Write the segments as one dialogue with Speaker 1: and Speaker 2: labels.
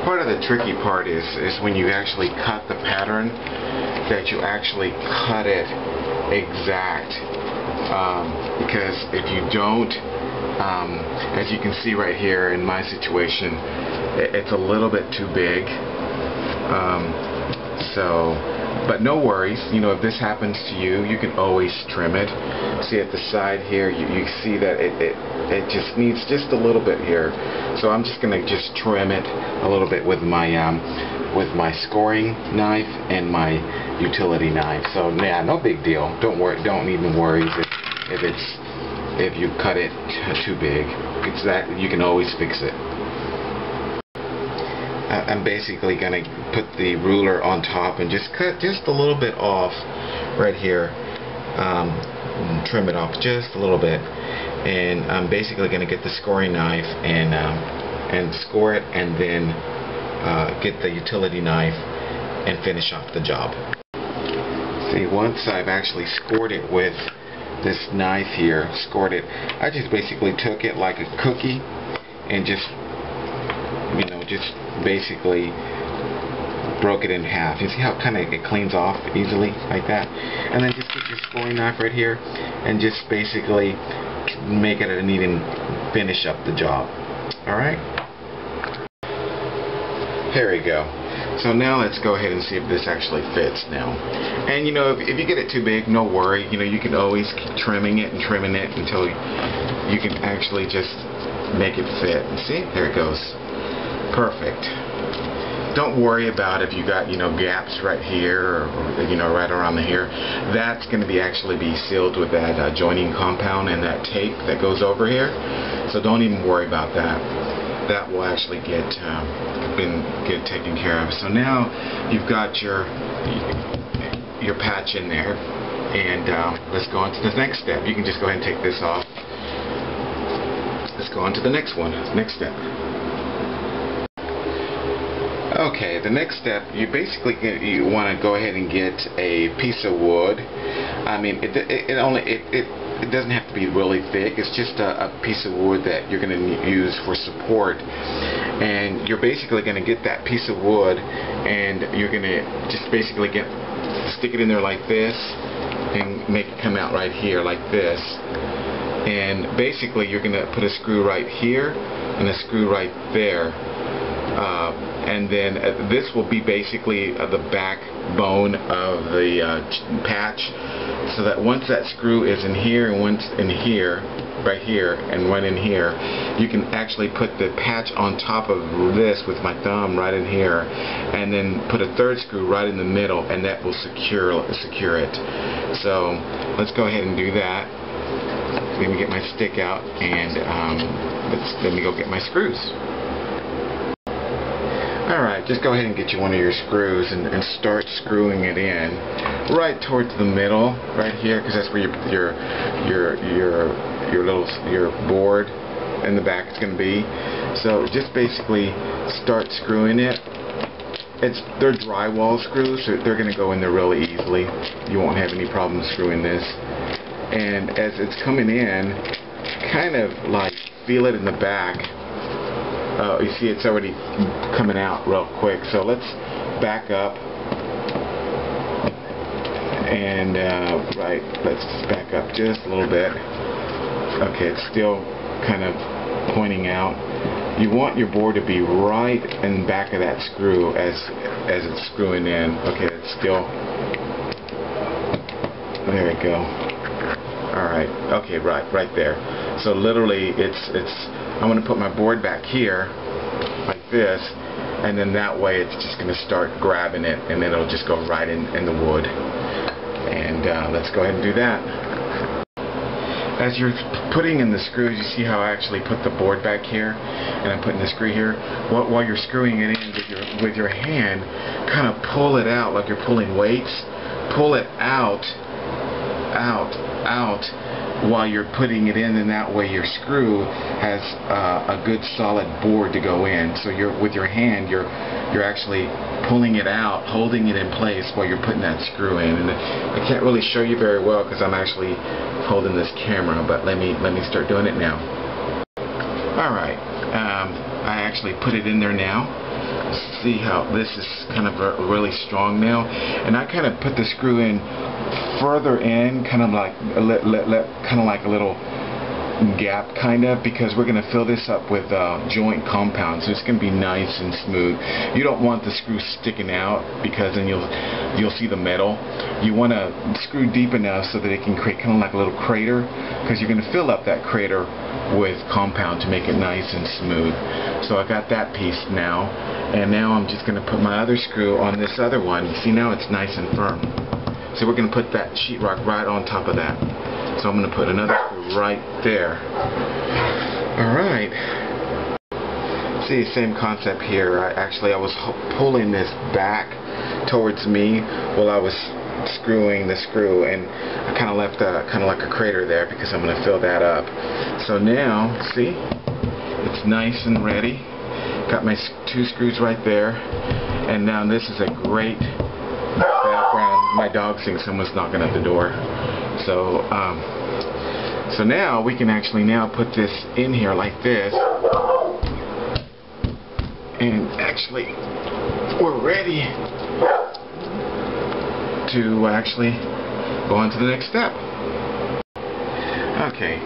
Speaker 1: Part of the tricky part is when you actually cut the pattern, that you actually cut it exact. Because if you don't, as you can see right here in my situation, it's a little bit too big. But no worries, you know, if this happens to you, you can always trim it. See at the side here, you see that it just needs just a little bit here. So I'm just gonna just trim it a little bit with my scoring knife and my utility knife. So yeah, no big deal. Don't worry. Don't even worry if you cut it too big. It's that you can always fix it. I'm basically going to put the ruler on top and just cut just a little bit off right here. Trim it off just a little bit. And I'm basically going to get the scoring knife and score it, and then get the utility knife and finish off the job. See, once I've actually scored it with this knife here, I just basically took it like a cookie and just, you know, just basically broke it in half. You see how kind of it cleans off easily like that? And then just get your scoring knife right here and just basically make it an even finish up the job. Alright? There we go. So now let's go ahead and see if this actually fits now. And you know, if you get it too big, no worry. You know, you can always keep trimming it until you can actually just make it fit. See? There it goes. Perfect. Don't worry about if you got, you know, gaps right here or you know, right around the hair. That's going to actually be sealed with that joining compound and that tape that goes over here. So don't even worry about that. That will actually get taken care of. So now you've got your patch in there, and let's go on to the next step. You can just go ahead and take this off. Let's go on to the next one. Next step. Okay, the next step, you basically want to go ahead and get a piece of wood. I mean, it doesn't have to be really thick. It's just a piece of wood that you're going to use for support. And you're basically going to get that piece of wood, and you're going to just basically stick it in there like this, and make it come out right here like this. And basically, you're going to put a screw right here and a screw right there. And then this will be basically the backbone of the patch, so that once that screw is in here and once in here, right here and one in here, you can actually put the patch on top of this with my thumb right in here, and then put a third screw right in the middle, and that will secure it. So let's go ahead and do that. Let me get my stick out, and let me go get my screws. Alright, just go ahead and get you one of your screws and start screwing it in right towards the middle, right here, because that's where your board in the back is going to be. So just basically start screwing it. They're drywall screws, so they're going to go in there really easily. You won't have any problem screwing this. And as it's coming in, kind of like feel it in the back. You see it's already coming out real quick, so let's back up and let's just back up just a little bit. Okay, it's still kind of pointing out. You want your board to be right in the back of that screw as it's screwing in. Okay, it's still, there we go. Alright, okay, right there. So literally I'm going to put my board back here like this, and then that way it's just going to start grabbing it, and then it'll just go right in the wood. And let's go ahead and do that. As you're putting in the screws, you see how I actually put the board back here, and I'm putting the screw here. While you're screwing it in with your hand, kind of pull it out like you're pulling weights. Pull it out while you're putting it in, and that way your screw has a good solid board to go in. So with your hand, you're actually pulling it out, holding it in place while you're putting that screw in. And I can't really show you very well because I'm actually holding this camera, but let me start doing it now. Alright, I actually put it in there now. See how this is kind of really strong now, and I kind of put the screw in further in, kind of like kind of like a little gap, kind of, because we're going to fill this up with joint compound, so it's going to be nice and smooth. You don't want the screw sticking out, because then you'll see the metal. You want to screw deep enough so that it can create kind of like a little crater, because you're going to fill up that crater with compound to make it nice and smooth. So I got that piece now, and now I'm just going to put my other screw on this other one. See, now it's nice and firm. So we're going to put that sheetrock right on top of that. So I'm going to put another screw right there. Alright. See, same concept here. I was pulling this back towards me while I was screwing the screw, and I kind of left kind of like a crater there, because I'm going to fill that up. So now, see, it's nice and ready. Got my 2 screws right there, and now this is a great background. My dog thinks someone's knocking at the door. So so now we can actually now put this in here like this, and actually we're ready to actually go on to the next step. Okay,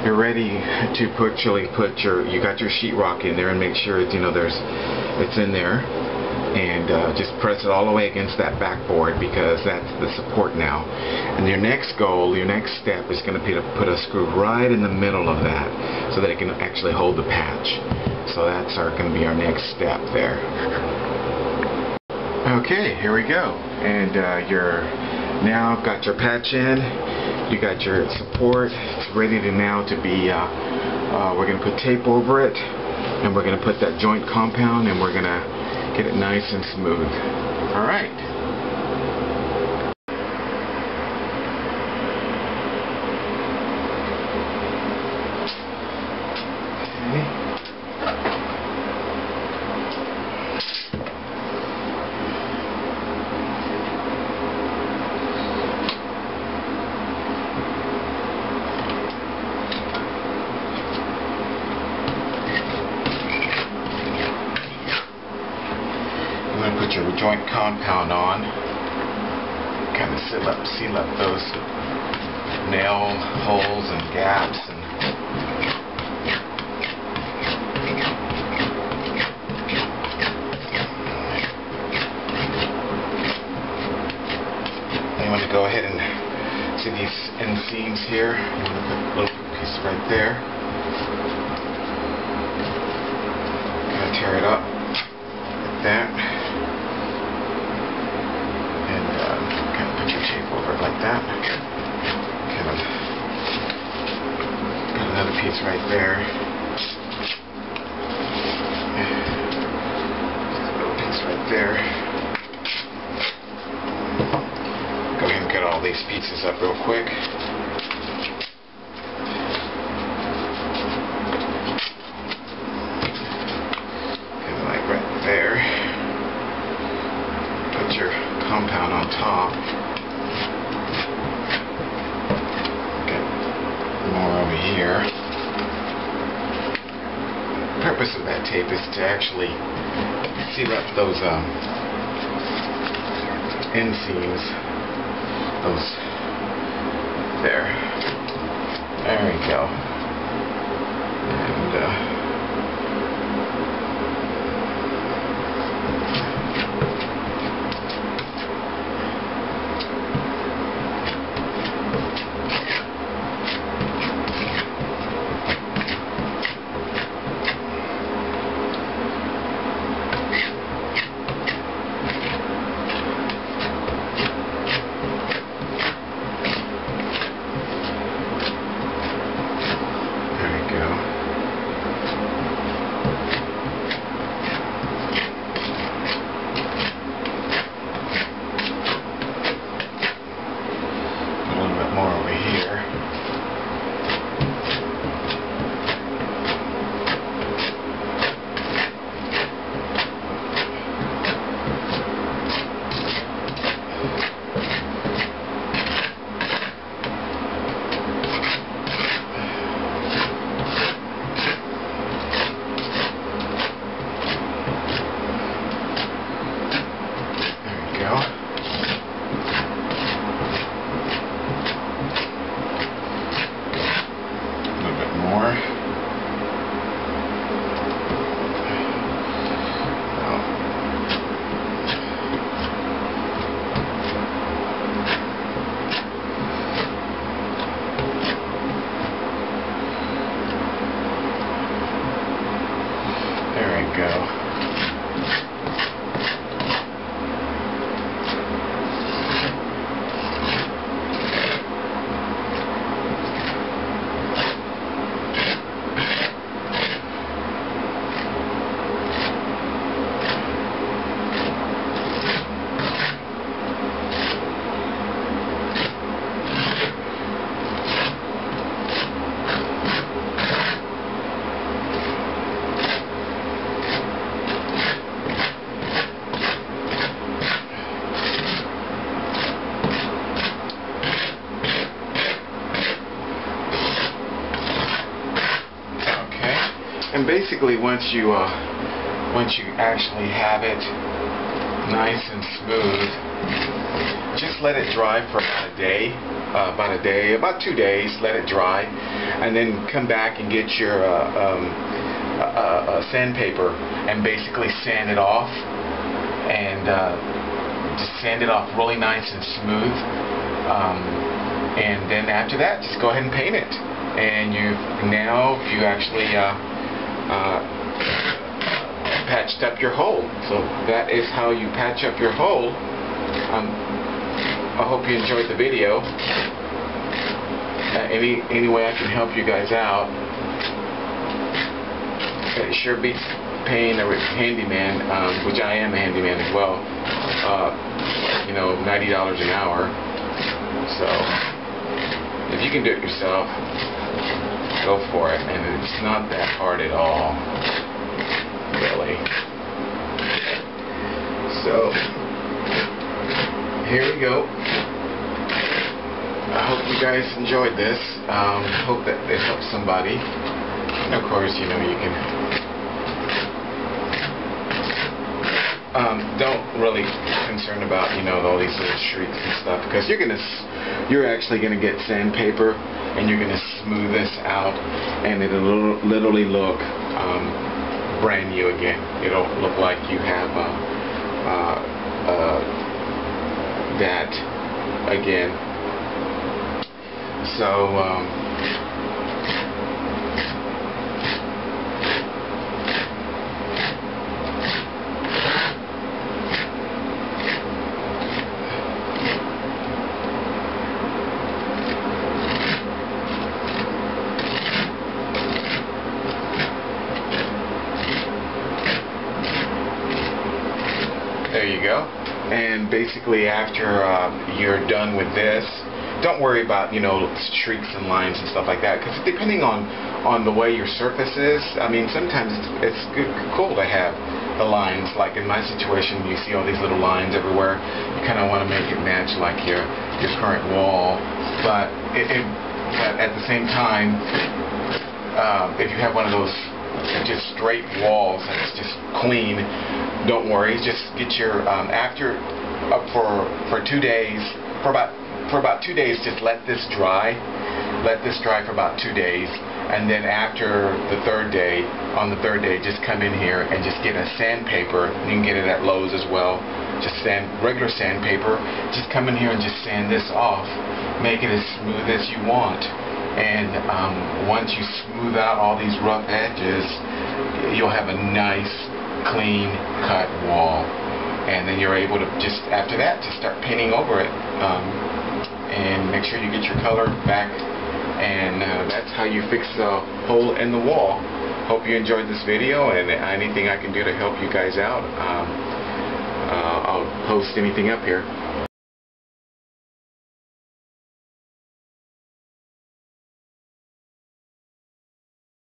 Speaker 1: you're ready to you got your sheetrock in there, and make sure it's, it's in there, and just press it all the way against that backboard, because that's the support now. And your next step is going to be to put a screw right in the middle of that, so that it can actually hold the patch. So that's going to be our next step there. Okay, here we go. And you're now got your patch in, you got your support. It's ready to be, we're going to put tape over it, and we're going to put that joint compound, and we're going to get it nice and smooth. Alright. Put your joint compound on, kind of seal up those nail holes and gaps, and you want to go ahead and see these inseams here. You want to put a little piece right there. Kind of tear it up like that. Over it like that. Kind of got another piece right there. A little piece right there. Go ahead and get all these pieces up real quick. Kind of like right there. Put your compound on top. More over here. The purpose of that tape is to actually seal up those inseams. There we go. And And basically, once you actually have it nice and smooth, just let it dry for about a day, about 2 days. Let it dry, and then come back and get your sandpaper and basically sand it off, and just sand it off really nice and smooth. And then after that, just go ahead and paint it. And if you actually patched up your hole. So that is how you patch up your hole. I hope you enjoyed the video. Any way I can help you guys out. It sure beats paying a handyman, which I am a handyman as well. $90 an hour. So if you can do it yourself, go for it. And it's not that hard at all, really. So here we go. I hope you guys enjoyed this. Hope that it helps somebody. And of course, you can don't really concern about all these little streaks and stuff, because you're actually gonna get sandpaper and you're gonna smooth this out, and it'll literally look brand new again. It'll look like you have that again. So there you go. And basically, after you're done with this, don't worry about streaks and lines and stuff like that, because depending on the way your surface is, sometimes it's cool to have the lines. Like in my situation, you see all these little lines everywhere. You kind of want to make it match like your current wall, but at the same time, if you have one of those just straight walls and it's just clean, don't worry. Just get your for 2 days, for about 2 days, just let this dry for about 2 days, and then after the third day, just come in here and just get a sandpaper. You can get it at Lowe's as well. Just regular sandpaper. Just come in here and just sand this off. Make it as smooth as you want. And once you smooth out all these rough edges, you'll have a nice, clean cut wall. And then you're able to just, after that, just start painting over it. And make sure you get your color back. And that's how you fix a hole in the wall. Hope you enjoyed this video, and anything I can do to help you guys out, I'll post anything up here.